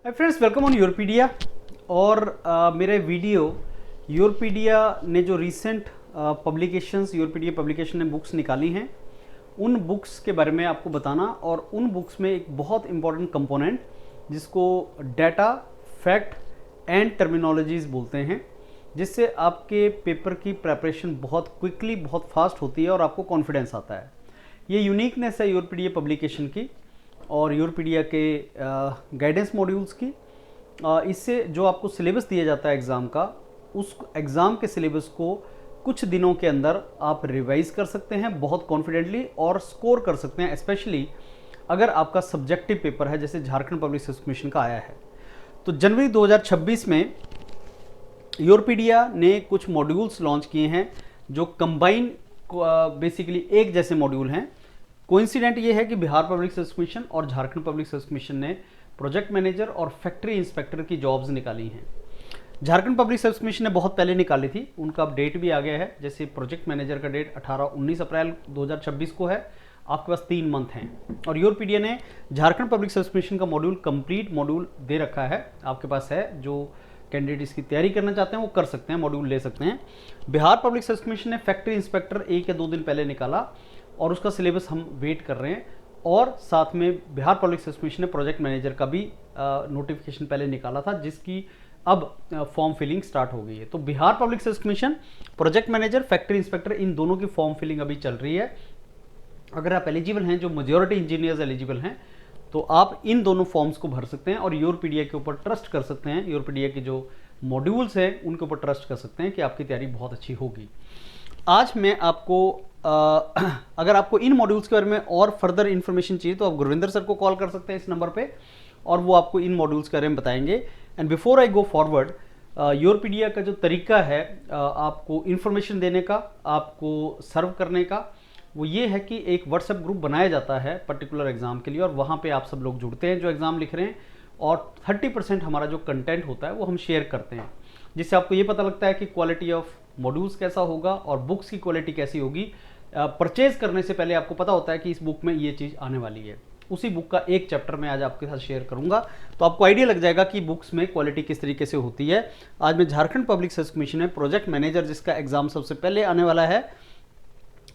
Hi friends, welcome on Yourpedia. और मेरे video Yourpedia ने जो रिसेंट पब्लिकेशंस योरपीडिया पब्लिकेशन ने बुक्स निकाली हैं उन बुक्स के बारे में आपको बताना, और उन बुक्स में एक बहुत इंपॉर्टेंट कंपोनेंट जिसको डाटा, फैक्ट एंड टर्मिनोलॉजीज बोलते हैं, जिससे आपके पेपर की प्रेपरेशन बहुत क्विकली, बहुत फास्ट होती है और आपको कॉन्फिडेंस आता है। ये यूनिकनेस है योरपीडिया पब्लिकेशन की और योरपीडिया के गाइडेंस मॉड्यूल्स की। इससे जो आपको सिलेबस दिया जाता है एग्ज़ाम का, उस एग्ज़ाम के सिलेबस को कुछ दिनों के अंदर आप रिवाइज कर सकते हैं बहुत कॉन्फिडेंटली और स्कोर कर सकते हैं, स्पेशली अगर आपका सब्जेक्टिव पेपर है जैसे झारखंड पब्लिक सर्विस कमीशन का आया है। तो जनवरी 2026 में योरपीडिया ने कुछ मॉड्यूल्स लॉन्च किए हैं जो कंबाइन बेसिकली एक जैसे मॉड्यूल हैं। कोइंसिडेंट ये है कि बिहार पब्लिक सर्विस कमीशन और झारखंड पब्लिक सर्विस कमीशन ने प्रोजेक्ट मैनेजर और फैक्ट्री इंस्पेक्टर की जॉब्स निकाली हैं। झारखंड पब्लिक सर्विस कमीशन ने बहुत पहले निकाली थी, उनका अब डेट भी आ गया है। जैसे प्रोजेक्ट मैनेजर का डेट 19 अप्रैल 2026 को है, आपके पास 3 मंथ हैं। और योरपीडिया ने झारखंड पब्लिक सर्विस कमीशन का मॉड्यूल, कंप्लीट मॉड्यूल दे रखा है, आपके पास है। जो कैंडिडेट इसकी तैयारी करना चाहते हैं वो कर सकते हैं, मॉड्यूल ले सकते हैं। बिहार पब्लिक सर्विस कमीशन ने फैक्ट्री इंस्पेक्टर 1 या 2 दिन पहले निकाला और उसका सिलेबस हम वेट कर रहे हैं। और साथ में बिहार पब्लिक सर्विस कमीशन ने प्रोजेक्ट मैनेजर का भी नोटिफिकेशन पहले निकाला था, जिसकी अब फॉर्म फिलिंग स्टार्ट हो गई है। तो Bihar public service commission, project manager, factory inspector, इन दोनों की फॉर्म फिलिंग अभी चल रही है। अगर आप एलिजिबल हैं, जो मेजॉरिटी इंजीनियर्स एलिजिबल हैं, तो आप इन दोनों फॉर्म्स को भर सकते हैं और योरपीडिया के ऊपर ट्रस्ट कर सकते हैं। योरपीडिया के जो मॉड्यूल्स हैं उनके ऊपर ट्रस्ट कर सकते हैं कि आपकी तैयारी बहुत अच्छी होगी। आज मैं आपको अगर आपको इन मॉड्यूल्स के बारे में और फर्दर इन्फॉर्मेशन चाहिए तो आप गुरविंदर सर को कॉल कर सकते हैं इस नंबर पे, और वो आपको इन मॉड्यूल्स के बारे में बताएंगे। And before I go forward, Yourpedia का जो तरीका है आपको इन्फॉर्मेशन देने का, आपको सर्व करने का, वो ये है कि एक व्हाट्सएप ग्रुप बनाया जाता है पर्टिकुलर एग्जाम के लिए, और वहाँ पे आप सब लोग जुड़ते हैं जो एग्ज़ाम लिख रहे हैं, और 30% हमारा जो कंटेंट होता है वो हम शेयर करते हैं, जिससे आपको ये पता लगता है कि क्वालिटी ऑफ मॉड्यूल्स कैसा होगा और बुक्स की क्वालिटी कैसी होगी। परचेज करने से पहले आपको पता होता है कि इस बुक में ये चीज़ आने वाली है। उसी बुक का एक चैप्टर मैं आज आपके साथ शेयर करूंगा, तो आपको आइडिया लग जाएगा कि बुक्स में क्वालिटी किस तरीके से होती है। आज मैं झारखंड पब्लिक सर्विस कमीशन में प्रोजेक्ट मैनेजर, जिसका एग्जाम सबसे पहले आने वाला है,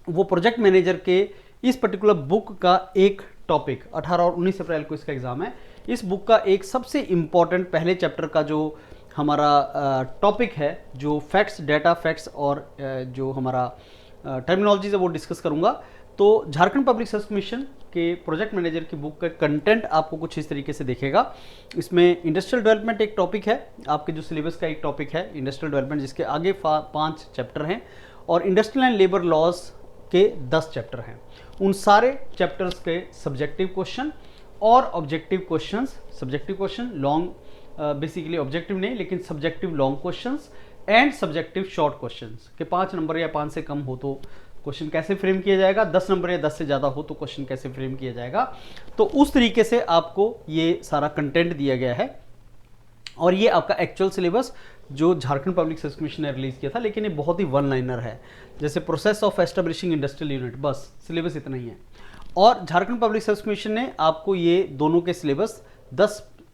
वो प्रोजेक्ट मैनेजर के इस पर्टिकुलर बुक का एक टॉपिक, 18 और 19 अप्रैल को इसका एग्जाम है, इस बुक का एक सबसे इंपॉर्टेंट पहले चैप्टर का जो हमारा टॉपिक है, जो फैक्ट्स, डाटा, फैक्ट्स और जो हमारा टर्मिनोलॉजीज है वो डिस्कस करूंगा। तो झारखंड पब्लिक सर्विस कमीशन के प्रोजेक्ट मैनेजर की बुक का कंटेंट आपको कुछ इस तरीके से दिखेगा। इसमें इंडस्ट्रियल डेवलपमेंट एक टॉपिक है, आपके जो सिलेबस का एक टॉपिक है इंडस्ट्रियल डेवलपमेंट, जिसके आगे 5 चैप्टर हैं, और इंडस्ट्रियल एंड लेबर लॉज के 10 चैप्टर हैं। उन सारे चैप्टर्स के सब्जेक्टिव क्वेश्चन और objective questions, subjective question long, basically objective नहीं लेकिन subjective long questions and subjective short questions के 5 नंबर या 5 से कम हो तो क्वेश्चन कैसे फ्रेम किया जाएगा, 10 नंबर या 10 से ज़्यादा हो तो क्वेश्चन कैसे फ्रेम किया जाएगा। तो उस तरीके से आपको ये सारा कंटेंट दिया गया है, और ये आपका एक्चुअल सिलेबस जो झारखंड पब्लिक सर्विस कमीशन ने रिलीज किया था, लेकिन ये बहुत ही वन लाइनर है, जैसे process of establishing industrial unit, बस सिलेबस इतना ही है। और झारखंड पब्लिक सर्विस कमीशन ने आपको ये दोनों के सिलेबस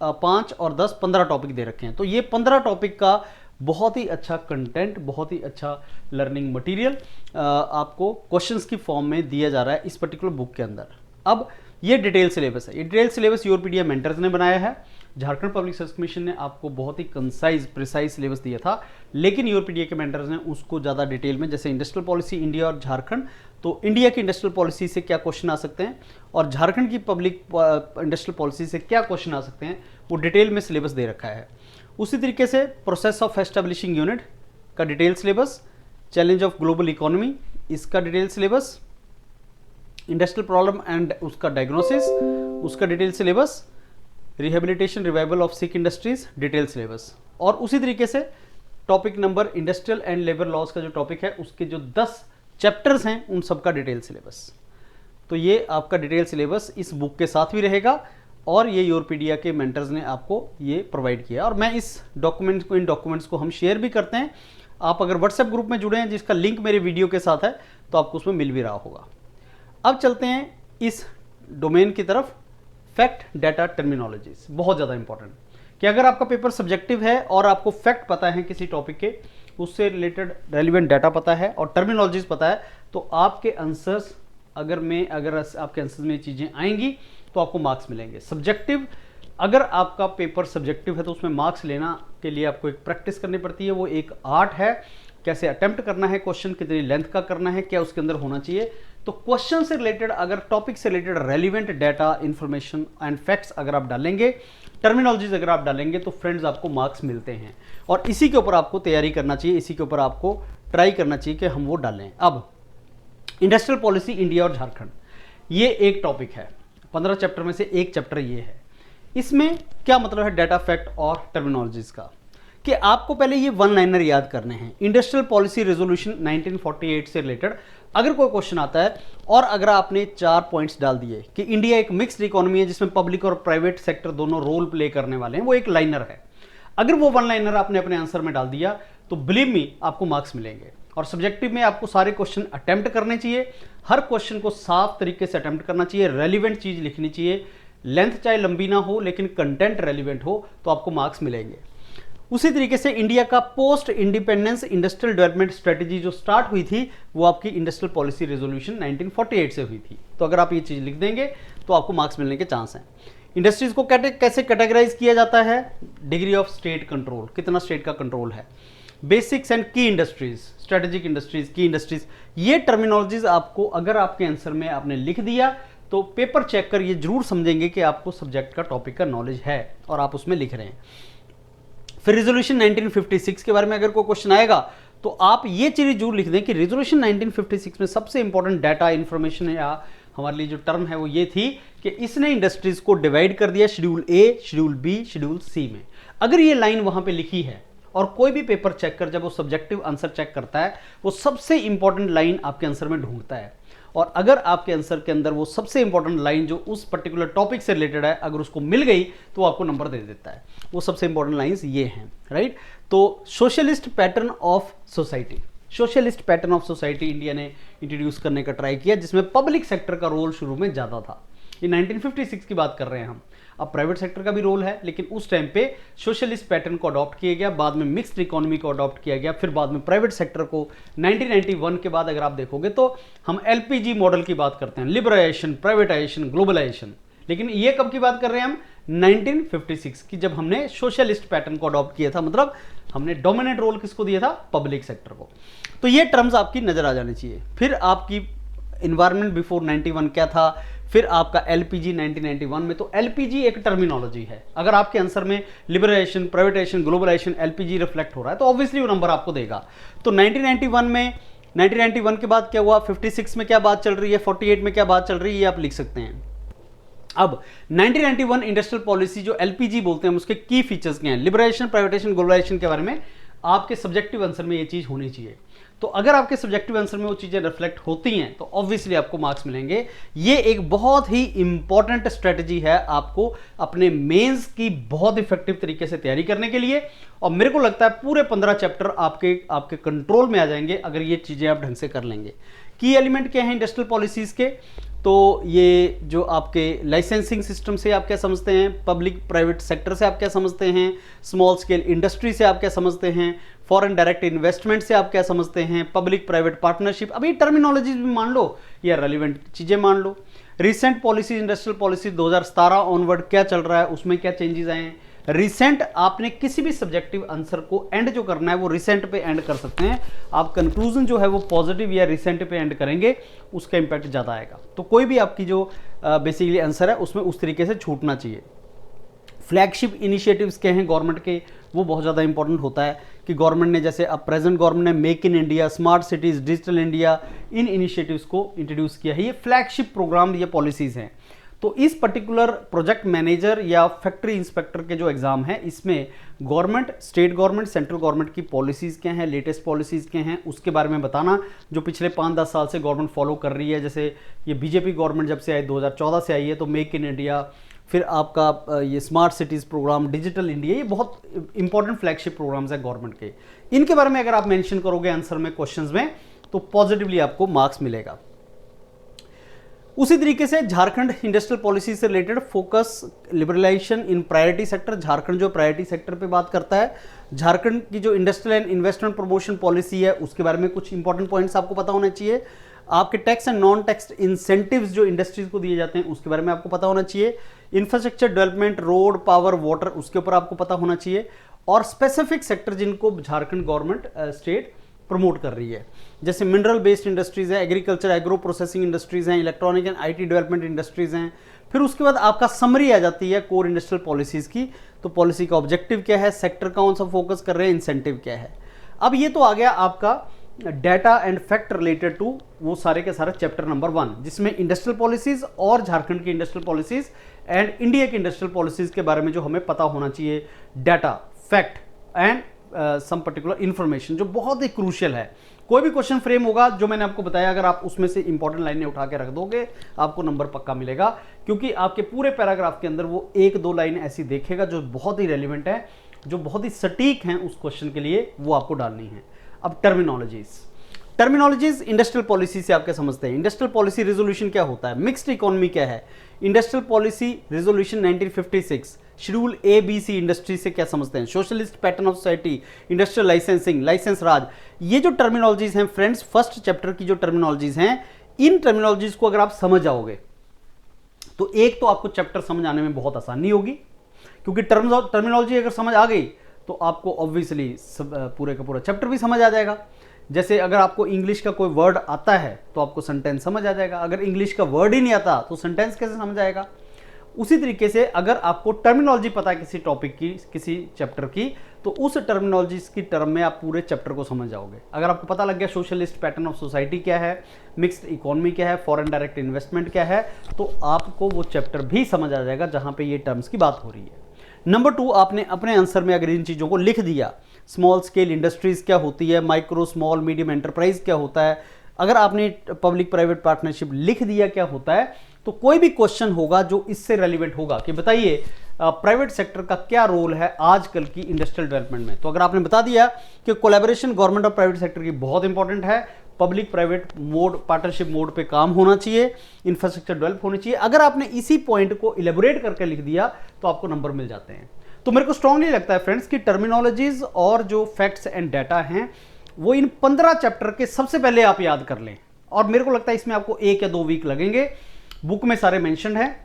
5 और 10, 15 टॉपिक दे रखे हैं। तो ये 15 टॉपिक का बहुत ही अच्छा कंटेंट, बहुत ही अच्छा लर्निंग मटेरियल आपको क्वेश्चंस की फॉर्म में दिया जा रहा है इस पर्टिकुलर बुक के अंदर। अब ये डिटेल सिलेबस है, ये डिटेल सिलेबस योरपीडिया मेंटर्स ने बनाया है। झारखंड पब्लिक सर्विस कमीशन ने आपको बहुत ही कंसाइज, प्रिसाइज सिलेबस दिया था, लेकिन योरपीडिया के मेंटर्स ने उसको ज़्यादा डिटेल में, जैसे इंडस्ट्रियल पॉलिसी इंडिया और झारखंड, तो इंडिया की इंडस्ट्रियल पॉलिसी से क्या क्वेश्चन आ सकते हैं और झारखंड की पब्लिक इंडस्ट्रियल पॉलिसी से क्या क्वेश्चन आ सकते हैं, वो डिटेल में सिलेबस दे रखा है। उसी तरीके से प्रोसेस ऑफ एस्टेब्लिशिंग यूनिट का detail syllabus, challenge of global economy इसका detail syllabus, industrial problem and उसका डायग्नोसिस उसका detail syllabus, rehabilitation revival of sick industries detail syllabus, और उसी तरीके से topic number industrial and labour laws का जो टॉपिक है उसके जो 10 चैप्टर्स हैं उन सबका डिटेल सिलेबस। तो ये आपका डिटेल सिलेबस इस बुक के साथ भी रहेगा, और ये योरपीडिया के मेंटर्स ने आपको ये प्रोवाइड किया, और मैं इस डॉक्यूमेंट्स को, इन डॉक्यूमेंट्स को हम शेयर भी करते हैं। आप अगर व्हाट्सएप ग्रुप में जुड़े हैं जिसका लिंक मेरे वीडियो के साथ है तो आपको उसमें मिल भी रहा होगा। अब चलते हैं इस डोमेन की तरफ, फैक्ट, डाटा, टर्मिनोलॉजीज, बहुत ज़्यादा इंपॉर्टेंट। कि अगर आपका पेपर सब्जेक्टिव है और आपको फैक्ट पता है किसी टॉपिक के, उससे रिलेटेड रेलिवेंट डाटा पता है और टर्मिनोलॉजीज पता है, तो आपके आंसर्स अगर आपके आंसर्स में चीज़ें आएंगी तो आपको मार्क्स मिलेंगे। सब्जेक्टिव, अगर आपका पेपर सब्जेक्टिव है तो उसमें मार्क्स लेना के लिए आपको एक प्रैक्टिस करनी पड़ती है, वो एक आर्ट है। कैसे अटेम्प्ट करना है क्वेश्चन, कितनी लेंथ का करना है, क्या उसके अंदर होना चाहिए। तो क्वेश्चन से रिलेटेड, अगर टॉपिक से related relevant data, information and facts अगर आप डालेंगे, टर्मिनोलॉजीज अगर आप डालेंगे, तो फ्रेंड्स आपको मार्क्स मिलते हैं। और इसी के ऊपर आपको तैयारी करना चाहिए, इसी के ऊपर आपको ट्राई करना चाहिए कि हम वो डालें। अब इंडस्ट्रियल पॉलिसी इंडिया और झारखंड, ये एक टॉपिक है, 15 चैप्टर में से एक चैप्टर ये है। इसमें क्या मतलब है डाटा, फैक्ट और टर्मिनोलॉजीज का, कि आपको पहले ये वन लाइनर याद करने हैं। इंडस्ट्रियल पॉलिसी रेजोल्यूशन 1948 से रिलेटेड अगर कोई क्वेश्चन आता है और अगर आपने 4 पॉइंट्स डाल दिए कि इंडिया एक मिक्स्ड इकोनॉमी है जिसमें पब्लिक और प्राइवेट सेक्टर दोनों रोल प्ले करने वाले हैं, वो एक लाइनर है। अगर वो वन लाइनर आपने अपने आंसर में डाल दिया तो बिलीव मी आपको मार्क्स मिलेंगे। और सब्जेक्टिव में आपको सारे क्वेश्चन अटेम्प्ट करने चाहिए, हर क्वेश्चन को साफ तरीके से अटेम्प्ट करना चाहिए, रेलिवेंट चीज लिखनी चाहिए, लेंथ चाहे लंबी ना हो लेकिन कंटेंट रेलिवेंट हो, तो आपको मार्क्स मिलेंगे। उसी तरीके से इंडिया का post independence industrial development strategy जो स्टार्ट हुई थी, वो आपकी इंडस्ट्रियल पॉलिसी रेजोल्यूशन 1948 से हुई थी। तो अगर आप ये चीज लिख देंगे तो आपको मार्क्स मिलने के चांस हैं। इंडस्ट्रीज को कैसे कैटेगराइज किया जाता है, डिग्री ऑफ स्टेट कंट्रोल, कितना स्टेट का कंट्रोल है, बेसिक्स एंड की इंडस्ट्रीज, स्ट्रेटेजिक इंडस्ट्रीज, की इंडस्ट्रीज, ये टर्मिनोलॉजीज आपको अगर आपके आंसर में आपने लिख दिया तो पेपर चेक कर ये जरूर समझेंगे कि आपको सब्जेक्ट का, टॉपिक का नॉलेज है और आप उसमें लिख रहे हैं। फिर रेजोल्यूशन 1956 के बारे में अगर कोई क्वेश्चन आएगा तो आप ये चीज जरूर लिख दें कि रेजोल्यूशन 1956 में सबसे इंपॉर्टेंट डाटा, इंफॉर्मेशन या हमारे लिए जो टर्म है वो ये थी कि इसने इंडस्ट्रीज को डिवाइड कर दिया शेड्यूल ए, शेड्यूल बी, शेड्यूल सी में। अगर ये लाइन वहां पे लिखी है और कोई भी पेपर चेक कर जब वो सब्जेक्टिव आंसर चेक करता है, वो सबसे इंपॉर्टेंट लाइन आपके आंसर में ढूंढता है। और अगर आपके आंसर के अंदर वो सबसे इंपॉर्टेंट लाइन जो उस पर्टिकुलर टॉपिक से रिलेटेड है, अगर उसको मिल गई तो आपको नंबर दे देता है। वो सबसे इंपॉर्टेंट लाइंस ये हैं, राइट। तो socialist pattern of society, socialist pattern of society India ने इंट्रोड्यूस करने का ट्राई किया, जिसमें पब्लिक सेक्टर का रोल शुरू में ज्यादा था। ये 1956 की बात कर रहे हैं हम। अब प्राइवेट सेक्टर का भी रोल है, लेकिन उस टाइम पे सोशलिस्ट पैटर्न को अडॉप्ट किया गया, बाद में मिक्स्ड इकोनॉमी को अडॉप्ट किया गया, फिर बाद में प्राइवेट सेक्टर को 1991 के बाद अगर आप देखोगे तो हम एलपीजी मॉडल की बात करते हैं, लिबरलाइजेशन, प्राइवेटाइजेशन, ग्लोबलाइजेशन। लेकिन ये कब की बात कर रहे हैं हम, 1956 की, जब हमने सोशलिस्ट पैटर्न को अडॉप्ट किया था, मतलब हमने डोमिनेंट रोल किसको दिया था, पब्लिक सेक्टर को। तो ये टर्म्स आपकी नजर आ जानी चाहिए। फिर आपकी इन्वायरमेंट बिफोर 91 क्या था, फिर आपका एलपीजी 1991 में। तो एलपीजी एक टर्मिनोलॉजी है। अगर आपके आंसर में liberalisation, privatisation, globalisation, LPG reflect हो रहा है तो ऑब्वियसली वो नंबर आपको देगा। तो 1991 के बाद क्या हुआ, 56 में क्या बात चल रही है, 48 में क्या बात चल रही है, ये आप लिख सकते हैं। अब 1991 इंडस्ट्रियल पॉलिसी जो एलपीजी बोलते हैं, उसके की फीचर्स क्या हैं, लिबरलाइजेशन, प्राइवेटाइजेशन, ग्लोबलाइजेशन के बारे में आपके सब्जेक्टिव आंसर में ये चीज होनी चाहिए। तो अगर आपके सब्जेक्टिव आंसर में वो चीजें रिफ्लेक्ट होती हैं तो ऑब्वियसली आपको मार्क्स मिलेंगे। ये एक बहुत ही इंपॉर्टेंट स्ट्रेटजी है आपको अपने मेंस की बहुत इफेक्टिव तरीके से तैयारी करने के लिए। और मेरे को लगता है पूरे 15 चैप्टर आपके कंट्रोल में आ जाएंगे अगर ये चीजें आप ढंग से कर लेंगे। की एलिमेंट क्या है इंडस्ट्रियल पॉलिसीज के, तो ये जो आपके लाइसेंसिंग सिस्टम से आप क्या समझते हैं, पब्लिक प्राइवेट सेक्टर से आप क्या समझते हैं, स्मॉल स्केल इंडस्ट्री से आप क्या समझते हैं, फॉरेन डायरेक्ट इन्वेस्टमेंट से आप क्या समझते हैं, पब्लिक प्राइवेट पार्टनरशिप, अभी टर्मिनोलॉजीज भी मान लो या रेलिवेंट चीजें मान लो। Recent policy, industrial policy 2017 onward क्या चल रहा है, उसमें क्या चेंजेस आए हैं। रिसेंट आपने किसी भी सब्जेक्टिव आंसर को एंड जो करना है वो रिसेंट पे एंड कर सकते हैं। आप कंक्लूजन जो है वो पॉजिटिव या रिसेंट पे एंड करेंगे, उसका इंपैक्ट ज़्यादा आएगा। तो कोई भी आपकी जो बेसिकली आंसर है उसमें उस तरीके से छूटना चाहिए। फ्लैगशिप इनिशिएटिव्स क्या हैं गवर्नमेंट के, वो बहुत ज़्यादा इंपॉर्टेंट होता है कि गवर्नमेंट ने, जैसे अब प्रेजेंट गवर्नमेंट ने make in India, smart cities, digital India, in initiatives को इंट्रोड्यूस किया है। ये फ्लैगशिप प्रोग्राम, ये पॉलिसीज़ हैं। तो इस पर्टिकुलर प्रोजेक्ट मैनेजर या फैक्ट्री इंस्पेक्टर के जो एग्जाम है, इसमें government, state government, central government की पॉलिसीज़ क्या हैं, लेटेस्ट पॉलिसीज़ क्या हैं, उसके बारे में बताना, जो पिछले 5-10 साल से गवर्नमेंट फॉलो कर रही है। जैसे ये बीजेपी गवर्नमेंट जब से आई, 2014 से आई है, तो मेक इन इंडिया, फिर आपका ये smart cities programme, digital India, ये बहुत इंपॉर्टेंट फ्लैगशिप प्रोग्राम्स है गवर्नमेंट के। इनके बारे में अगर आप मेंशन करोगे आंसर में, क्वेश्चंस में, तो पॉजिटिवली आपको मार्क्स मिलेगा। उसी तरीके से झारखंड इंडस्ट्रियल पॉलिसी से related focus liberalisation in priority sector, Jharkhand जो प्रायोरिटी सेक्टर पे बात करता है, झारखंड की जो industrial and investment promotion policy है उसके बारे में कुछ इंपॉर्टेंट पॉइंट्स आपको पता होने चाहिए। आपके tax and non tax incentives जो इंडस्ट्रीज को दिए जाते हैं उसके बारे में आपको पता होना चाहिए। Infrastructure development, road, power, water, उसके ऊपर आपको पता होना चाहिए। और स्पेसिफिक सेक्टर जिनको झारखंड गवर्नमेंट स्टेट प्रमोट कर रही है, जैसे मिनरल बेस्ड इंडस्ट्रीज है, एग्रीकल्चर एग्रो प्रोसेसिंग इंडस्ट्रीज हैं, electronic and IT development industries हैं। फिर उसके बाद आपका समरी आ जाती है कोर इंडस्ट्रियल पॉलिसीज की। तो पॉलिसी का ऑब्जेक्टिव क्या है, सेक्टर कौन सा फोकस कर रहे हैं, इंसेंटिव क्या है। अब ये तो आ गया आपका data and fact related to वो सारे के सारे चैप्टर नंबर 1, जिसमें इंडस्ट्रियल पॉलिसीज और झारखंड की इंडस्ट्रियल पॉलिसीज एंड इंडिया की इंडस्ट्रियल पॉलिसीज के बारे में जो हमें पता होना चाहिए, data, fact and some particular information, जो बहुत ही क्रूशियल है। कोई भी क्वेश्चन फ्रेम होगा जो मैंने आपको बताया, अगर आप उसमें से इंपॉर्टेंट लाइनें उठा के रख दोगे आपको नंबर पक्का मिलेगा, क्योंकि आपके पूरे पैराग्राफ के अंदर वो 1-2 लाइन ऐसी देखेगा जो बहुत ही रेलिवेंट है, जो बहुत ही सटीक हैं उस क्वेश्चन के लिए, वो आपको डालनी है। अब टर्मिनोलॉजीज इंडस्ट्रियल पॉलिसी से आपके समझते हैं। इंडस्ट्रियल पॉलिसी रेजोल्यूशन क्या होता है, मिक्स्ड इकोनॉमी क्या है, industrial policy resolution 1956, schedule A B C industry से क्या समझते हैं, socialist pattern of society, industrial licensing, licence Raj. ये जो टर्मिनोलॉजीज हैं फ्रेंड्स, फर्स्ट चैप्टर की जो टर्मिनोलॉजीज हैं, इन टर्मिनोलॉजीज को अगर आप समझ जाओगे तो एक तो आपको चैप्टर समझ आने में बहुत आसानी होगी, क्योंकि टर्मिनोलॉजी अगर समझ आ गई तो आपको ऑब्वियसली पूरे का पूरा चैप्टर भी समझ आ जाएगा। जैसे अगर आपको इंग्लिश का कोई वर्ड आता है तो आपको सेंटेंस समझ आ जाएगा, अगर इंग्लिश का वर्ड ही नहीं आता तो सेंटेंस कैसे समझ आएगा। उसी तरीके से अगर आपको टर्मिनोलॉजी पता है किसी टॉपिक की, किसी चैप्टर की, तो उस टर्मिनोलॉजी की टर्म में आप पूरे चैप्टर को समझ जाओगे। अगर आपको पता लग गया सोशलिस्ट पैटर्न ऑफ सोसाइटी क्या है, मिक्स्ड इकोनॉमी क्या है, फॉरेन डायरेक्ट इन्वेस्टमेंट क्या है, तो आपको वो चैप्टर भी समझ आ जाएगा जहां पे ये टर्म्स की बात हो रही है। नंबर 2, आपने अपने आंसर में अगर इन चीज़ों को लिख दिया, स्मॉल स्केल इंडस्ट्रीज क्या होती है, माइक्रो स्मॉल मीडियम एंटरप्राइज क्या होता है, अगर आपने पब्लिक प्राइवेट पार्टनरशिप लिख दिया क्या होता है, तो कोई भी क्वेश्चन होगा जो इससे रेलिवेंट होगा कि बताइए प्राइवेट सेक्टर का क्या रोल है आजकल की इंडस्ट्रियल डेवलपमेंट में, तो अगर आपने बता दिया कि कोलैबोरेशन गवर्नमेंट और प्राइवेट सेक्टर की बहुत इंपॉर्टेंट है, public private mode, partnership mode पे काम होना चाहिए, इंफ्रास्ट्रक्चर डेवलप होनी चाहिए, अगर आपने इसी पॉइंट को इलेबोरेट करके लिख दिया तो आपको नंबर मिल जाते हैं। तो मेरे को स्ट्रांगली लगता है फ्रेंड्स कि टर्मिनोलॉजीज और जो फैक्ट्स एंड डाटा हैं वो इन 15 चैप्टर के सबसे पहले आप याद कर लें, और मेरे को लगता है इसमें आपको 1 या 2 वीक लगेंगे। बुक में सारे मेंशन है,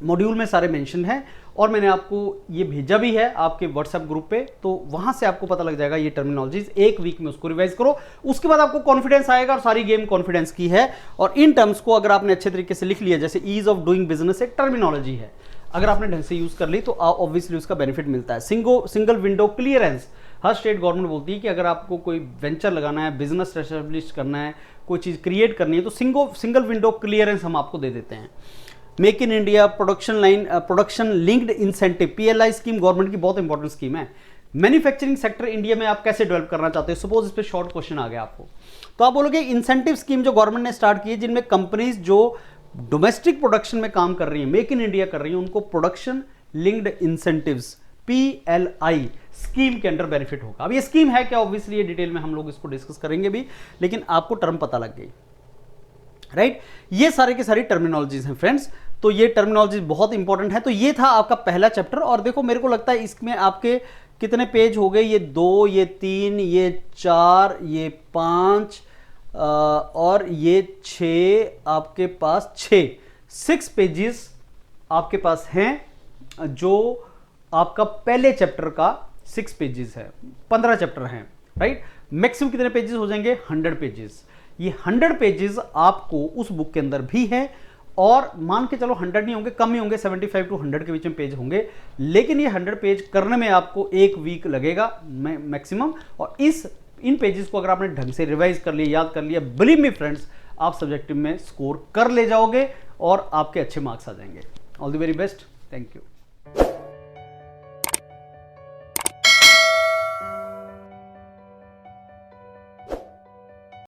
मॉड्यूल में सारे मेंशन है, और मैंने आपको ये भेजा भी है आपके व्हाट्सएप ग्रुप पे, तो वहां से आपको पता लग जाएगा ये टर्मिनोलॉजीज। 1 वीक में उसको रिवाइज करो, उसके बाद आपको कॉन्फिडेंस आएगा, और सारी गेम कॉन्फिडेंस की है। और इन टर्म्स को अगर आपने अच्छे तरीके से लिख लिया, जैसे ईज ऑफ डूइंग बिजनेस एक टर्मिनोलॉजी है, अगर आपने ढंग से यूज कर ली तो ऑब्वियसली उसका बेनिफिट मिलता है। सिंगल विंडो क्लियरेंस, हर स्टेट गवर्नमेंट बोलती है कि अगर आपको कोई वेंचर लगाना है, बिजनेस एस्टेब्लिश करना है, कोई चीज क्रिएट करनी है, तो सिंगल विंडो क्लियरेंस हम आपको दे देते हैं। Make in India, production linked incentive, PLI scheme government की बहुत इंपॉर्टेंट स्कीम है। मैन्युफैक्चरिंग सेक्टर इंडिया में आप कैसे डेवलप करना चाहते हो, सपोज इस पे शॉर्ट क्वेश्चन आ गया आपको, तो आप बोलोगे इंसेंटिव स्कीम जो गवर्नमेंट ने स्टार्ट की है, जिनमें कंपनीज जो डोमेस्टिक प्रोडक्शन में काम कर रही है, मेक इन इंडिया कर रही है, उनको production linked incentives PLI scheme के अंडर बेनिफिट होगा। अब ये स्कीम है क्या, ऑब्वियसली ये डिटेल में हम लोग इसको डिस्कस करेंगे भी, लेकिन आपको टर्म पता लग गई, राइट। ये सारे के सारी टर्मिनोलॉजीज हैं फ्रेंड्स, तो ये टर्मिनोलॉजी बहुत इंपॉर्टेंट है। तो ये था आपका पहला चैप्टर, और देखो मेरे को लगता है इसमें आपके कितने पेज हो गए, ये 2, ये 3, ये 4, ये 5 और ये 6, आपके पास 6 पेजेस आपके पास हैं, जो आपका पहले चैप्टर का 6 पेजेस है। 15 चैप्टर हैं, राइट। मैक्सिमम कितने पेजेस हो जाएंगे, 100 पेजेस। ये 100 पेजेस आपको उस बुक के अंदर भी हैं, और मान के चलो 100 नहीं होंगे, कम ही होंगे, 75 to 100 के बीच में पेज होंगे, लेकिन ये 100 पेज करने में आपको 1 वीक लगेगा मैक्सिमम। और इन पेजेस को अगर आपने ढंग से रिवाइज कर लिया, याद कर लिया, बिलीव मी फ्रेंड्स, आप सब्जेक्टिव में स्कोर कर ले जाओगे और आपके अच्छे मार्क्स आ जाएंगे। All the very best, thank you.